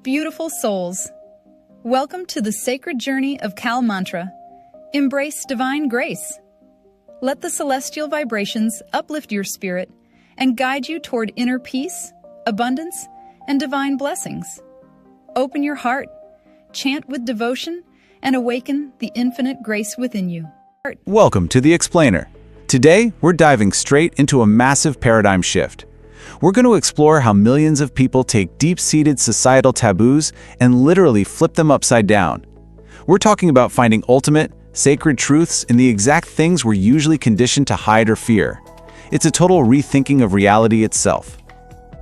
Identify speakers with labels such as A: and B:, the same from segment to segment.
A: Beautiful souls, welcome to the sacred journey of Kal Mantra. Embrace divine grace. Let the celestial vibrations uplift your spirit and guide you toward inner peace, abundance, and divine blessings. Open your heart, chant with devotion, and awaken the infinite grace within you.
B: Welcome to The Explainer. Today, we're diving straight into a massive paradigm shift. We're going to explore how millions of people take deep-seated societal taboos and literally flip them upside down. We're talking about finding ultimate, sacred truths in the exact things we're usually conditioned to hide or fear. It's a total rethinking of reality itself.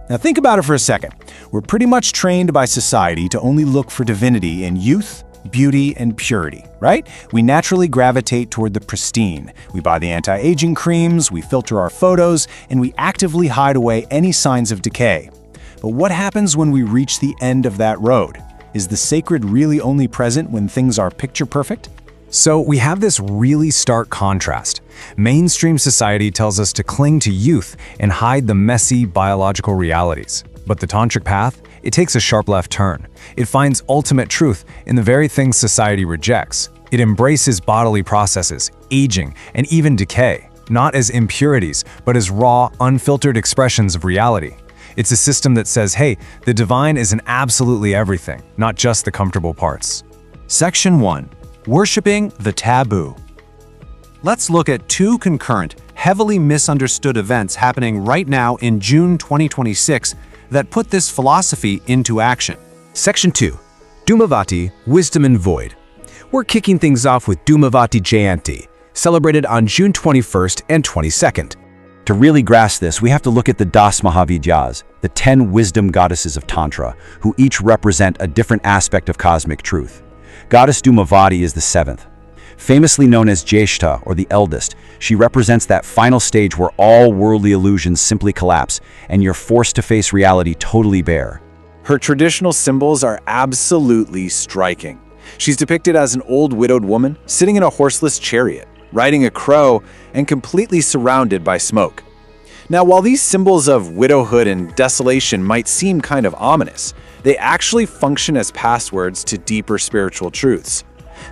C: Now think about it for a second. We're pretty much trained by society to only look for divinity in youth, beauty, and purity, right? We naturally gravitate toward the pristine. We buy the anti-aging creams, we filter our photos, and we actively hide away any signs of decay. But what happens when we reach the end of that road? Is the sacred really only present when things are picture perfect?
D: So we have this really stark contrast. Mainstream society tells us to cling to youth and hide the messy biological realities. But the Tantric path, it takes a sharp left turn. It finds ultimate truth in the very things society rejects. It embraces bodily processes, aging, and even decay, not as impurities, but as raw, unfiltered expressions of reality. It's a system that says, hey, the divine is in absolutely everything, not just the comfortable parts.
C: Section 1. Worshipping the taboo.
E: Let's look at two concurrent, heavily misunderstood events happening right now in June 2026 that put this philosophy into action.
F: Section 2. Dhumavati, Wisdom and Void. We're kicking things off with Dhumavati Jayanti, celebrated on June 21st and 22nd.
G: To really grasp this, we have to look at the Mahavidyas, the 10 wisdom goddesses of Tantra, who each represent a different aspect of cosmic truth. Goddess Dhumavati is the 7th. Famously known as Jyeshta, or the eldest, she represents that final stage where all worldly illusions simply collapse and you're forced to face reality totally bare.
B: Her traditional symbols are absolutely striking. She's depicted as an old widowed woman sitting in a horseless chariot, riding a crow, and completely surrounded by smoke. Now, while these symbols of widowhood and desolation might seem kind of ominous, they actually function as passwords to deeper spiritual truths.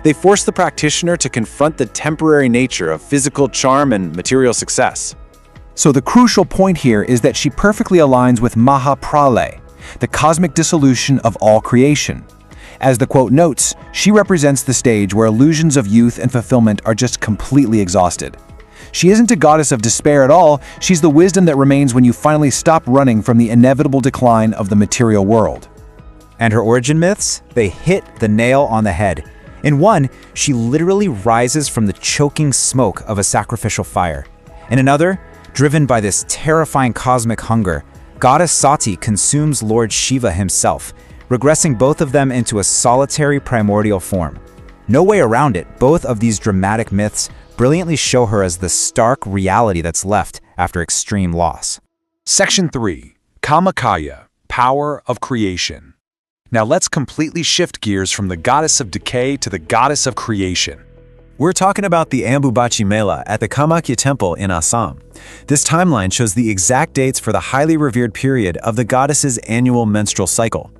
B: They force the practitioner to confront the temporary nature of physical charm and material success.
C: So the crucial point here is that she perfectly aligns with Mahapralaya, the cosmic dissolution of all creation. As the quote notes, she represents the stage where illusions of youth and fulfillment are just completely exhausted. She isn't a goddess of despair at all, she's the wisdom that remains when you finally stop running from the inevitable decline of the material world.
H: And her origin myths? They hit the nail on the head. In one, she literally rises from the choking smoke of a sacrificial fire. In another, driven by this terrifying cosmic hunger, Goddess Sati consumes Lord Shiva himself, regressing both of them into a solitary primordial form. No way around it, both of these dramatic myths brilliantly show her as the stark reality that's left after extreme loss.
D: Section 3. Kamakhya, Power of Creation. Now let's completely shift gears from the goddess of decay to the goddess of creation.
C: We're talking about the Ambubachi Mela at the Kamakhya Temple in Assam. This timeline shows the exact dates for the highly revered period of the goddess's annual menstrual cycle.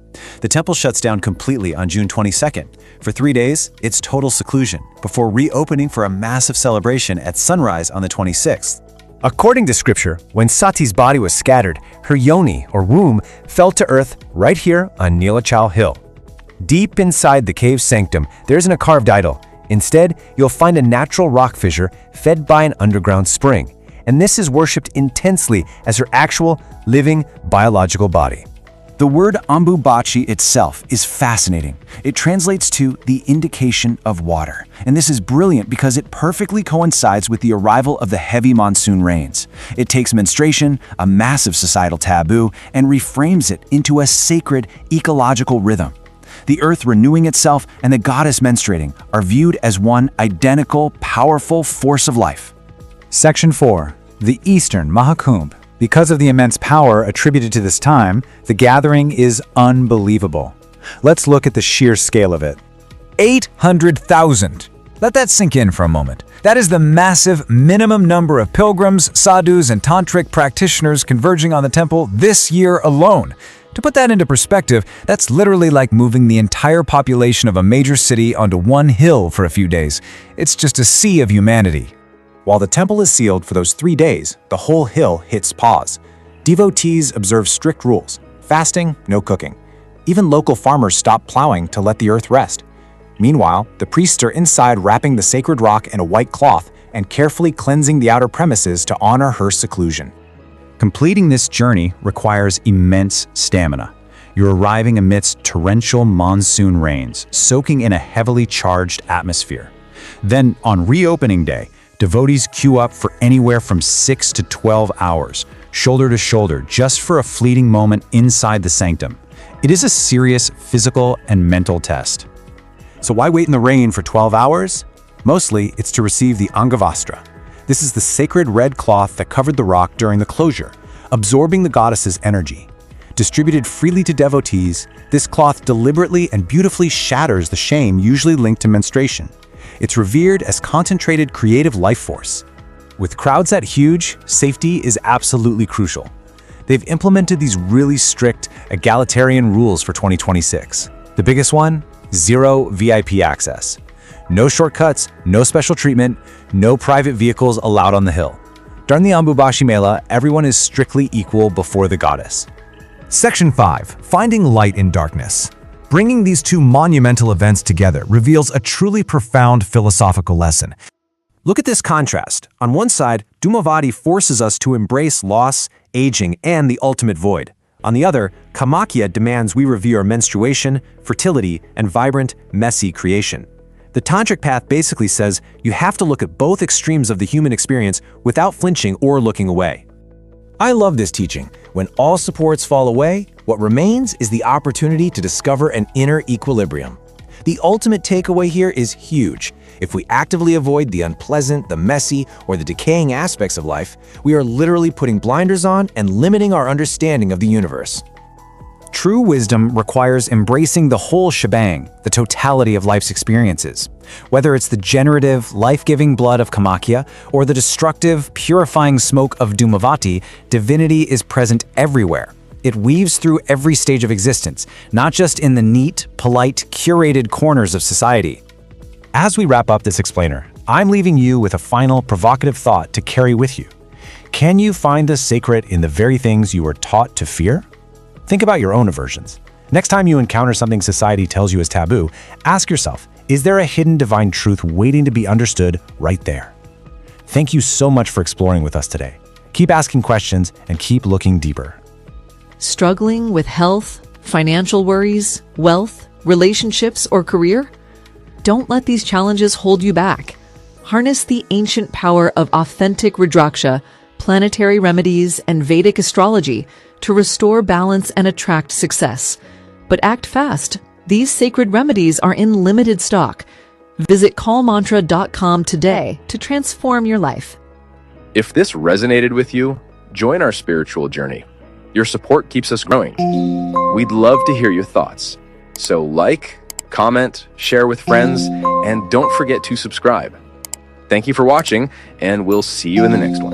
C: The temple shuts down completely on June 22nd. For 3 days, it's total seclusion, before reopening for a massive celebration at sunrise on the 26th. According to scripture, when Sati's body was scattered, her yoni, or womb, fell to earth right here on Nilachal Hill. Deep inside the cave sanctum, there isn't a carved idol. Instead, you'll find a natural rock fissure fed by an underground spring. And this is worshipped intensely as her actual, living, biological body. The word Ambubachi itself is fascinating. It translates to the indication of water. And this is brilliant because it perfectly coincides with the arrival of the heavy monsoon rains. It takes menstruation, a massive societal taboo, and reframes it into a sacred ecological rhythm. The earth renewing itself and the goddess menstruating are viewed as one identical, powerful force of life.
H: Section 4. The Eastern Mahakumbh. Because of the immense power attributed to this time, the gathering is unbelievable. Let's look at the sheer scale of it. 800,000!
C: Let that sink in for a moment. That is the massive minimum number of pilgrims, sadhus, and tantric practitioners converging on the temple this year alone. To put that into perspective, that's literally like moving the entire population of a major city onto one hill for a few days. It's just a sea of humanity. While the temple is sealed for those 3 days, the whole hill hits pause. Devotees observe strict rules. Fasting, no cooking. Even local farmers stop plowing to let the earth rest. Meanwhile, the priests are inside wrapping the sacred rock in a white cloth and carefully cleansing the outer premises to honor her seclusion. Completing this journey requires immense stamina. You're arriving amidst torrential monsoon rains, soaking in a heavily charged atmosphere. Then, on reopening day, devotees queue up for anywhere from 6 to 12 hours, shoulder to shoulder, just for a fleeting moment inside the sanctum. It is a serious physical and mental test. So why wait in the rain for 12 hours? Mostly, it's to receive the Angavastra. This is the sacred red cloth that covered the rock during the closure, absorbing the goddess's energy. Distributed freely to devotees, this cloth deliberately and beautifully shatters the shame usually linked to menstruation. It's revered as concentrated creative life force. With crowds that huge, safety is absolutely crucial. They've implemented these really strict, egalitarian rules for 2026. The biggest one? Zero VIP access. No shortcuts, no special treatment, no private vehicles allowed on the hill. During the Ambubachi Mela, everyone is strictly equal before the goddess.
D: Section 5. Finding light in darkness. Bringing these two monumental events together reveals a truly profound philosophical lesson.
E: Look at this contrast. On one side, Dhumavati forces us to embrace loss, aging, and the ultimate void. On the other, Kamakhya demands we revere menstruation, fertility, and vibrant, messy creation. The Tantric path basically says you have to look at both extremes of the human experience without flinching or looking away.
F: I love this teaching. When all supports fall away, what remains is the opportunity to discover an inner equilibrium. The ultimate takeaway here is huge. If we actively avoid the unpleasant, the messy, or the decaying aspects of life, we are literally putting blinders on and limiting our understanding of the universe.
C: True wisdom requires embracing the whole shebang, the totality of life's experiences. Whether it's the generative, life-giving blood of Kamakhya or the destructive, purifying smoke of Dhumavati, divinity is present everywhere. It weaves through every stage of existence, not just in the neat, polite, curated corners of society. As we wrap up this explainer, I'm leaving you with a final provocative thought to carry with you. Can you find the sacred in the very things you were taught to fear? Think about your own aversions. Next time you encounter something society tells you is taboo, ask yourself, is there a hidden divine truth waiting to be understood right there? Thank you so much for exploring with us today. Keep asking questions and keep looking deeper.
I: Struggling with health, financial worries, wealth, relationships, or career? Don't let these challenges hold you back. Harness the ancient power of authentic Rudraksha, planetary remedies, and Vedic astrology to restore balance and attract success. But act fast. These sacred remedies are in limited stock. Visit callmantra.com today to transform your life.
J: If this resonated with you, join our spiritual journey. Your support keeps us growing. We'd love to hear your thoughts. So like, comment, share with friends, and don't forget to subscribe. Thank you for watching, and we'll see you in the next one.